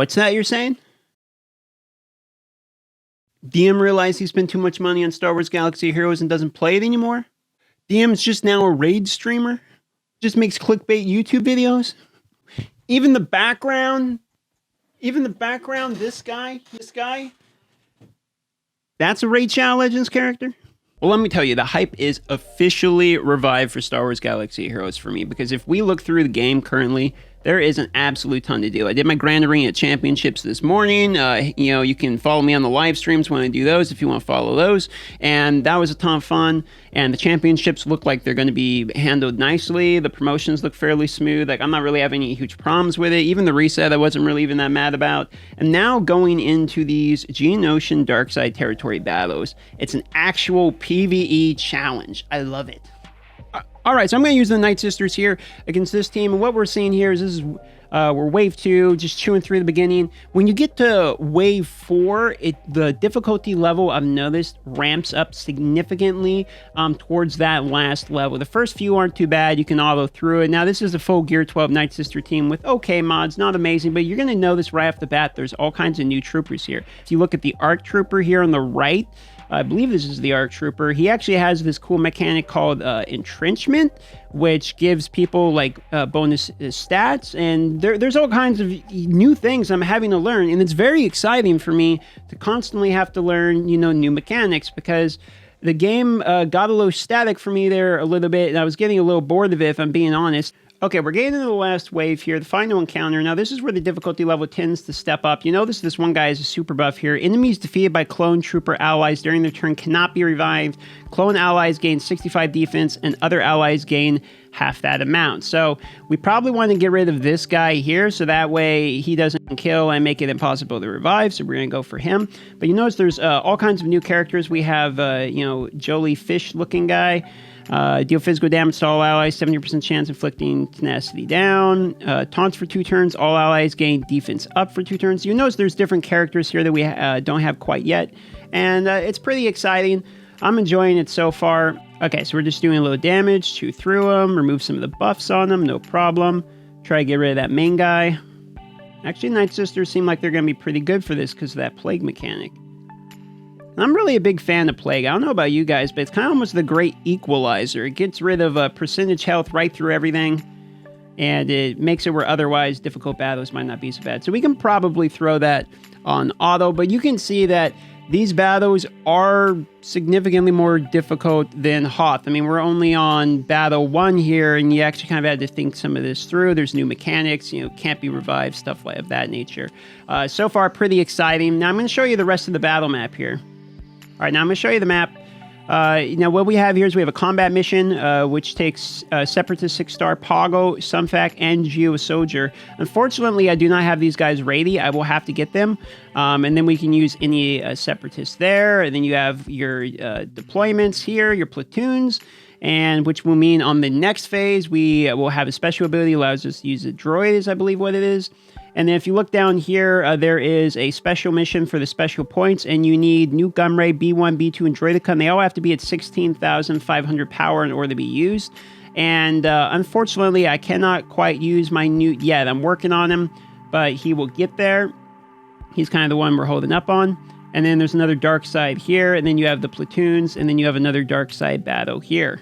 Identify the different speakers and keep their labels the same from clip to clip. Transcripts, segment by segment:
Speaker 1: What's that you're saying? DM realized he spent too much money on Star Wars Galaxy of Heroes and doesn't play it anymore? DM's just now a raid streamer? Just makes clickbait YouTube videos? Even the background, this guy, that's a Raid Shadow Legends character? Well, let me tell you, the hype is officially revived for Star Wars Galaxy of Heroes for me, because if we look through the game currently, there is an absolute ton to do. I did my Grand Arena Championships this morning. You can follow me on the live streams when I do those if you want to follow those. And that was a ton of fun. And the championships look like they're going to be handled nicely. The promotions look fairly smooth. Like, I'm not really having any huge problems with it. Even the reset, I wasn't really even that mad about. And now going into these Geonosian Darkside territory battles, it's an actual PvE challenge. I love it. All right, so I'm going to use the Night Sisters here against this team. And what we're seeing here is we're wave 2, just chewing through the beginning. When you get to wave 4, the difficulty level, I've noticed, ramps up significantly towards that last level. The first few aren't too bad. You can auto through it. Now, this is a full Gear 12 Night Sister team with okay mods, not amazing, but you're going to notice right off the bat there's all kinds of new troopers here. If you look at the ARC Trooper here on the right, I believe this is the ARC Trooper. He actually has this cool mechanic called Entrenchment, which gives people like bonus stats. And there's all kinds of new things I'm having to learn. And it's very exciting for me to constantly have to learn, new mechanics, because the game got a little static for me there a little bit. And I was getting a little bored of it, if I'm being honest. Okay, we're getting into the last wave here, the final encounter. Now, this is where the difficulty level tends to step up. You notice this one guy is a super buff here. Enemies defeated by clone trooper allies during their turn cannot be revived. Clone allies gain 65 defense, and other allies gain half that amount. So we probably want to get rid of this guy here, so that way he doesn't kill and make it impossible to revive. So we're going to go for him. But you notice there's all kinds of new characters. We have, Jolie Fish-looking guy. Deal physical damage to all allies, 70% chance inflicting tenacity down. Taunts for 2 turns. All allies gain defense up for 2 turns. You notice there's different characters here that we don't have quite yet. And it's pretty exciting. I'm enjoying it so far. Okay, so we're just doing a little damage. Chew through them. Remove some of the buffs on them. No problem. Try to get rid of that main guy. Actually, Night Sisters seem like they're going to be pretty good for this because of that plague mechanic. I'm really a big fan of Plague. I don't know about you guys, but it's kind of almost the great equalizer. It gets rid of percentage health right through everything, and it makes it where otherwise difficult battles might not be so bad. So we can probably throw that on auto, but you can see that these battles are significantly more difficult than Hoth. I mean, we're only on battle 1 here, and you actually kind of had to think some of this through. There's new mechanics, can't be revived, stuff like of that nature. So far, pretty exciting. Now I'm going to show you the rest of the battle map here. All right, now I'm going to show you the map. Now, what we have here is we have a combat mission, which takes Separatist 6-star Poggo, Sunfac, and Geo Soldier. Unfortunately, I do not have these guys ready. I will have to get them. And then we can use any Separatists there. And then you have your deployments here, your platoons, and which will mean on the next phase, we will have a special ability that allows us to use a droid, is I believe what it is. And then if you look down here, there is a special mission for the special points, and you need Nuke Gunray, B1, B2, and Droideka, and they all have to be at 16,500 power in order to be used. And unfortunately, I cannot quite use my Newt yet. I'm working on him, but he will get there. He's kind of the one we're holding up on. And then there's another dark side here, and then you have the platoons, and then you have another dark side battle here.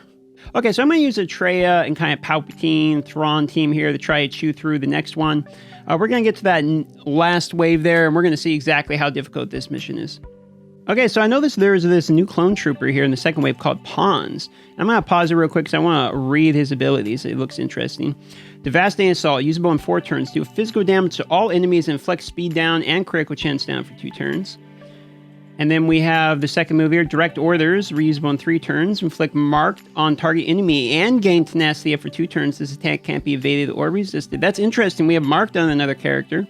Speaker 1: Okay, so I'm going to use a Traya and kind of Palpatine, Thrawn team here to try to chew through the next one. We're going to get to that last wave there, and we're going to see exactly how difficult this mission is. Okay, so I noticed there's this new clone trooper here in the second wave called Pons. I'm going to pause it real quick because I want to read his abilities. It looks interesting. Devastating Assault, usable in 4 turns. Do physical damage to all enemies and inflict speed down and critical chance down for 2 turns. And then we have the second move here, Direct Orders, reusable in 3 turns, inflict marked on target enemy, and gain tenacity for 2 turns. This attack can't be evaded or resisted. That's interesting. We have marked on another character.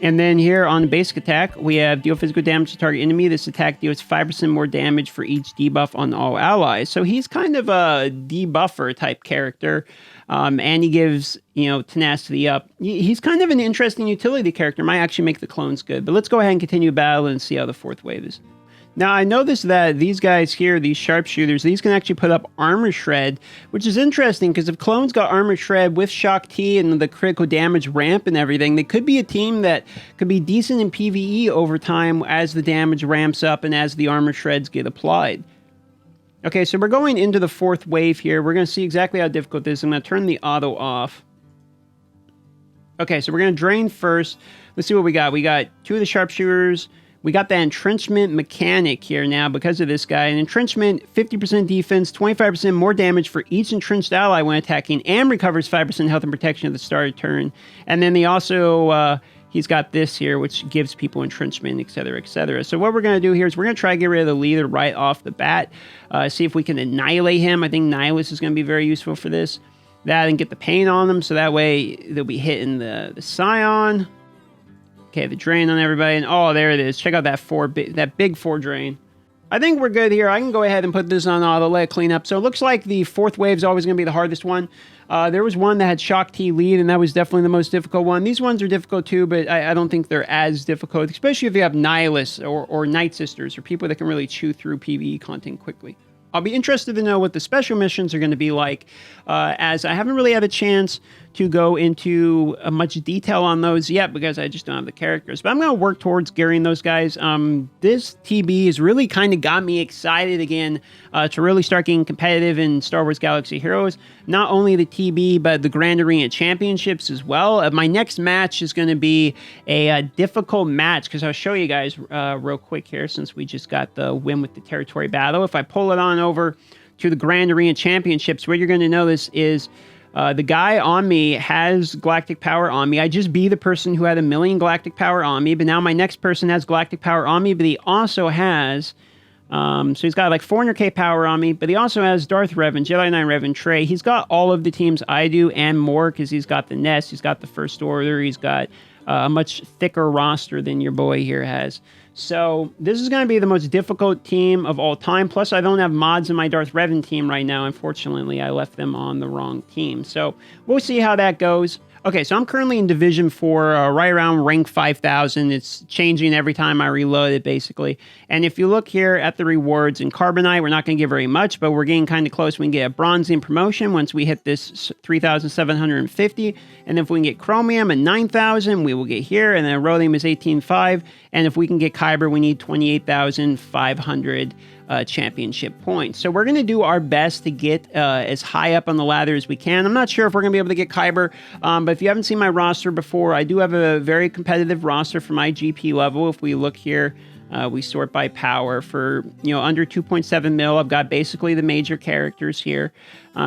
Speaker 1: And then here on the basic attack, we have deal physical damage to target enemy. This attack deals 5% more damage for each debuff on all allies. So he's kind of a debuffer type character. And he gives, tenacity up. He's kind of an interesting utility character. Might actually make the clones good. But let's go ahead and continue battle and see how the 4th wave is. Now, I noticed that these guys here, these sharpshooters, these can actually put up armor shred, which is interesting because if clones got armor shred with Shock T and the critical damage ramp and everything, they could be a team that could be decent in PvE over time as the damage ramps up and as the armor shreds get applied. Okay, so we're going into the 4th wave here. We're going to see exactly how difficult this is. I'm going to turn the auto off. Okay, so we're going to drain first. Let's see what we got. We got 2 of the sharpshooters. We got that entrenchment mechanic here now because of this guy. An entrenchment, 50% defense, 25% more damage for each entrenched ally when attacking, and recovers 5% health and protection at the start of turn. And then they also, he's got this here, which gives people entrenchment, etc., etc. So what we're going to do here is we're going to try to get rid of the leader right off the bat. See if we can annihilate him. I think Nihilus is going to be very useful for this. That and get the pain on them, so that way they'll be hitting the Scion. Okay, the drain on everybody, and oh, there it is. Check out that big 4 drain. I think we're good here. I can go ahead and put this on auto, let it clean up. So it looks like the 4th wave is always going to be the hardest one. There was one that had Shock T lead, and that was definitely the most difficult one. These ones are difficult too, but I don't think they're as difficult, especially if you have Nihilists or Night Sisters or people that can really chew through PvE content quickly. I'll be interested to know what the special missions are going to be like, as I haven't really had a chance to go into much detail on those yet because I just don't have the characters. But I'm going to work towards gearing those guys. This TB has really kind of got me excited again to really start getting competitive in Star Wars Galaxy Heroes. Not only the TB, but the Grand Arena Championships as well. My next match is going to be a difficult match because I'll show you guys real quick here since we just got the win with the territory battle. If I pull it on over to the Grand Arena Championships, what you're going to notice is the guy on me has galactic power on me. I just beat the person who had 1,000,000 galactic power on me, but now my next person has galactic power on me, but he also has, so he's got like 400k power on me, but he also has Darth Revan, Jedi Knight Revan, Trey. He's got all of the teams I do and more because he's got the Nest, he's got the First Order, he's got a much thicker roster than your boy here has. So this is going to be the most difficult team of all time. Plus, I don't have mods in my Darth Revan team right now. Unfortunately, I left them on the wrong team. So we'll see how that goes. Okay, so I'm currently in Division 4, right around rank 5,000. It's changing every time I reload it, basically. And if you look here at the rewards in Carbonite, we're not going to get very much, but we're getting kind of close. We can get a Bronzium promotion once we hit this 3,750. And if we can get Chromium at 9,000, we will get here. And then Rhodium is 18,500. And if we can get Kyber, we need 28,500 championship points. So we're going to do our best to get as high up on the ladder as we can. I'm not sure if we're going to be able to get Kyber, but if you haven't seen my roster before, I do have a very competitive roster for my GP level. If we look here, we sort by power for, under 2.7 mil. I've got basically the major characters here.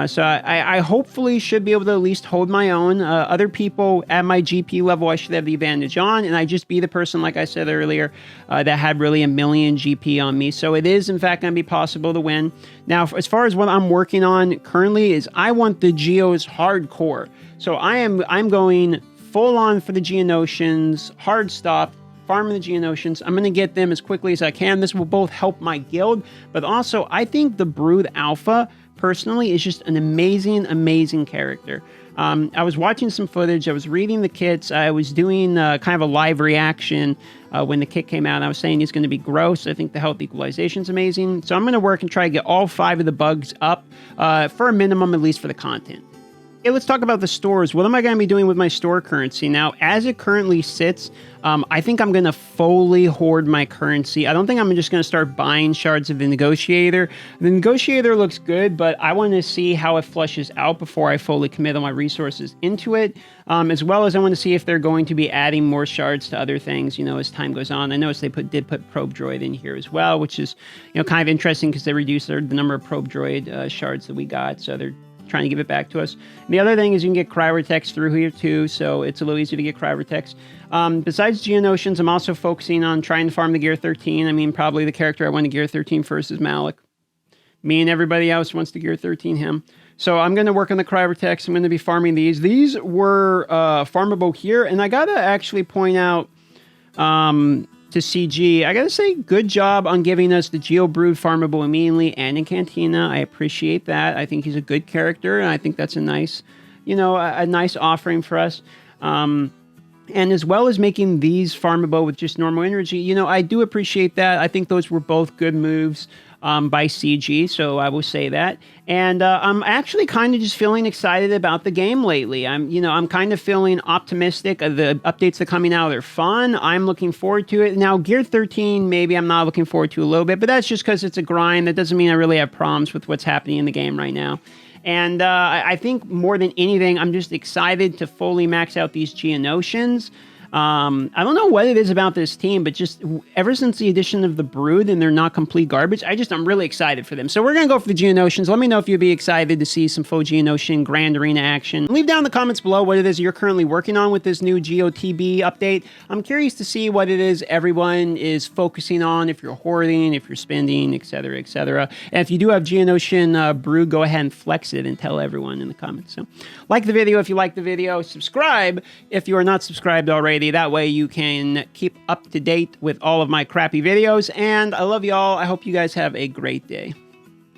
Speaker 1: So I hopefully should be able to at least hold my own. Other people at my GP level I should have the advantage on, and I just be the person, like I said earlier, that had really 1,000,000 GP on me. So it is, in fact, going to be possible to win. Now, as far as what I'm working on currently is I want the Geos hardcore. So I'm going full on for the Geonosians, hard stop, farming the Geonosians. I'm going to get them as quickly as I can. This will both help my guild, but also I think the Brood Alpha, personally, is just an amazing, amazing character. I was watching some footage. I was reading the kits. I was doing kind of a live reaction when the kit came out. I was saying he's going to be gross. I think the health equalization is amazing. So I'm going to work and try to get all 5 of the bugs up for a minimum, at least for the content. Okay, let's talk about the stores. What am I going to be doing with my store currency? Now, as it currently sits, I think I'm going to fully hoard my currency. I don't think I'm just going to start buying shards of the Negotiator. The Negotiator looks good, but I want to see how it flushes out before I fully commit all my resources into it, as well as I want to see if they're going to be adding more shards to other things, as time goes on. I noticed they did put Probe Droid in here as well, which is, kind of interesting because they reduced the number of Probe Droid shards that we got, so they're trying to give it back to us. And the other thing is you can get Cryotex through here too, so it's a little easier to get Cryotex. Besides Geonosians, I'm also focusing on trying to farm the Gear 13. I mean, probably the character I want to Gear 13 first is Malik. Me and everybody else wants to Gear 13 him. So I'm going to work on the Cryotex. I'm going to be farming these. These were farmable here, and I got to actually point out to CG, I gotta say, good job on giving us the Geo Brood farmable immediately and in Cantina. I appreciate that. I think he's a good character, and I think that's a nice, a nice offering for us. and as well as making these farmable with just normal energy, you know, I do appreciate that. I think those were both good moves by CG, so I will say that. And I'm actually kind of just feeling excited about the game lately. I'm kind of feeling optimistic. The updates that are coming out are fun. I'm looking forward to it. Now, Gear 13, maybe I'm not looking forward to a little bit, but that's just because it's a grind. That doesn't mean I really have problems with what's happening in the game right now. And I think more than anything, I'm just excited to fully max out these Geonosians. I don't know what it is about this team, but just ever since the addition of the Brood and they're not complete garbage, I'm really excited for them. So we're going to go for the Geonosians. Let me know if you'd be excited to see some full Geonosian Grand Arena action. Leave down in the comments below what it is you're currently working on with this new GOTB update. I'm curious to see what it is everyone is focusing on, if you're hoarding, if you're spending, etc., etc. And if you do have Geonosian Brood, go ahead and flex it and tell everyone in the comments. So like the video if you like the video, subscribe if you are not subscribed already. That way you can keep up to date with all of my crappy videos. And I love y'all. I hope you guys have a great day.